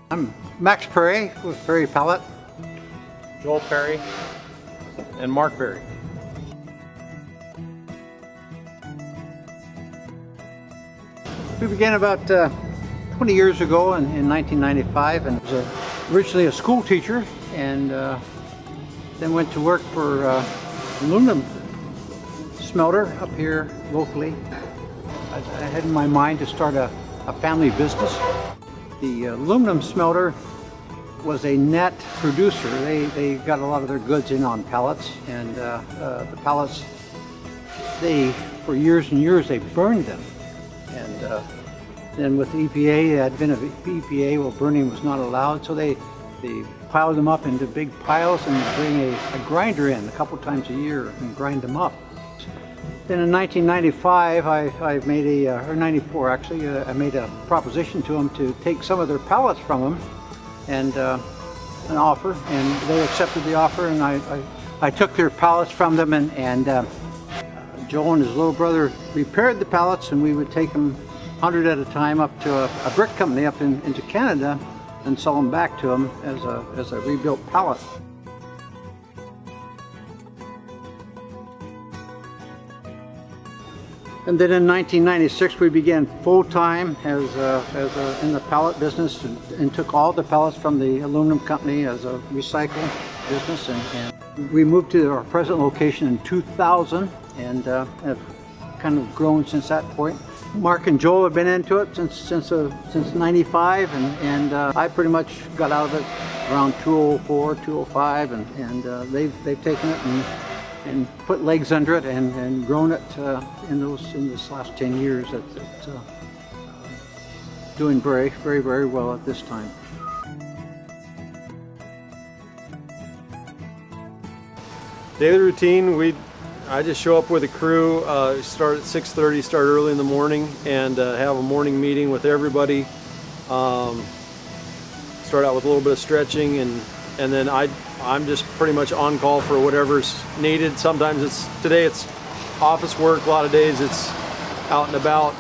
I'm Max Perry with Perry Pallet. Joel Perry and Mark Perry. We began about 20 years ago in 1995, and was originally a school teacher, and then went to work for aluminum smelter up here locally. I had in my mind to start a family business. The aluminum smelter was a net producer. They got a lot of their goods in on pallets, and the pallets, for years and years, they burned them. And then with the EPA, the advent of EPA, well, burning was not allowed, so they piled them up into big piles and bring a grinder in a couple times a year and grind them up. Then in 1995, I made or 94 actually, I made a proposition to them to take some of their pallets from them, and an offer, and they accepted the offer, and I took their pallets from them, and Joel and his little brother repaired the pallets, and we would take them 100 at a time up to a brick company up into Canada and sell them back to them as a rebuilt pallet. And then in 1996 we began full-time in the pallet business, and took all the pallets from the aluminum company as a recycle business, and we moved to our present location in 2000, and have kind of grown since that point. Mark and Joel have been into it since 95, and I pretty much got out of it around 2004, 2005, and they've taken it and put legs under it and grown it in this last 10 years. It's doing very, very, very well at this time. Daily routine, I just show up with a crew, start at 6:30, start early in the morning, and have a morning meeting with everybody. Start out with a little bit of stretching, and then I'm just pretty much on call for whatever's needed. Sometimes today it's office work, a lot of days it's out and about.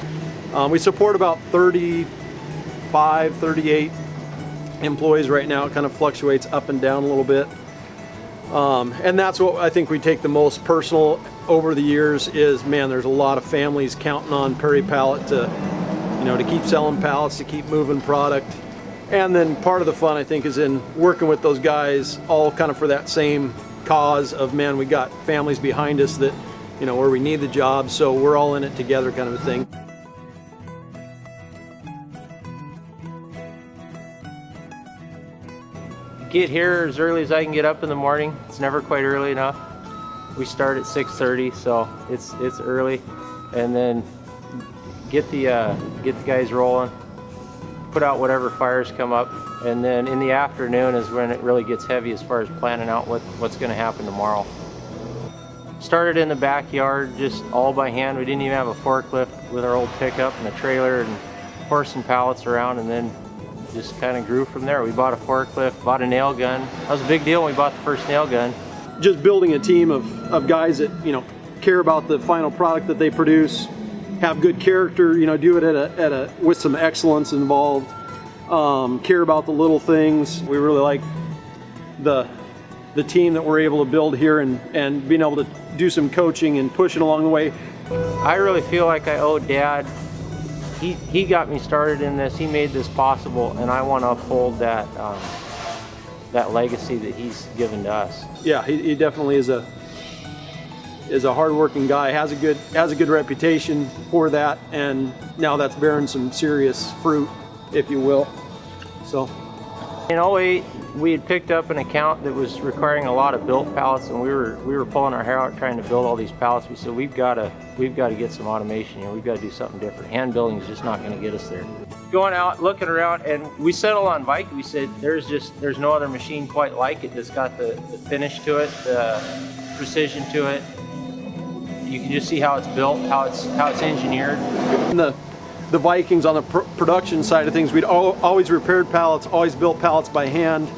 We support about 35, 38 employees right now. It kind of fluctuates up and down a little bit. And that's what I think we take the most personal over the years is, man, there's a lot of families counting on Perry Pallet to keep selling pallets, to keep moving product. And then part of the fun, I think, is in working with those guys, all kind of for that same cause of, man, we got families behind us that, where we need the job, so we're all in it together kind of a thing. Get here as early as I can get up in the morning. It's never quite early enough. We start at 6:30, so it's early, and then get the guys rolling, put out whatever fires come up, and then in the afternoon is when it really gets heavy as far as planning out what's going to happen tomorrow. Started in the backyard, just all by hand. We didn't even have a forklift with our old pickup and a trailer, and horsing pallets around, and then just kind of grew from there. We bought a forklift, bought a nail gun. That was a big deal when we bought the first nail gun. Just building a team of guys that care about the final product that they produce, have good character, do it with some excellence involved, care about the little things. We really like the team that we're able to build here, and being able to do some coaching and pushing along the way. I really feel like I owe Dad. He got me started in this. He made this possible, and I want to uphold that legacy that he's given to us. Yeah, he definitely is a hard-working guy. Has a good reputation for that, and now that's bearing some serious fruit, if you will. So, in 2008, we had picked up an account that was requiring a lot of built pallets, and we were pulling our hair out trying to build all these pallets. We said we've got to get some automation. We've got to do something different. Hand building is just not going to get us there. Going out, looking around, and we settled on Viking. We said there's no other machine quite like it that's got the finish to it, the precision to it. You can just see how it's built, how it's engineered. The Vikings, on the production side of things, we'd always repaired pallets, always built pallets by hand.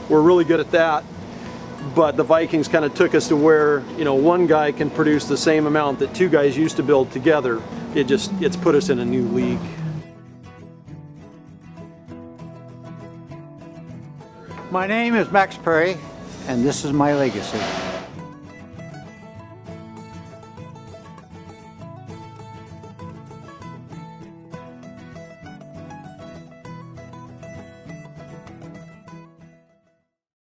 We're really good at that. But the Vikings kind of took us to where, one guy can produce the same amount that two guys used to build together. It's put us in a new league. My name is Max Perry, and this is my legacy.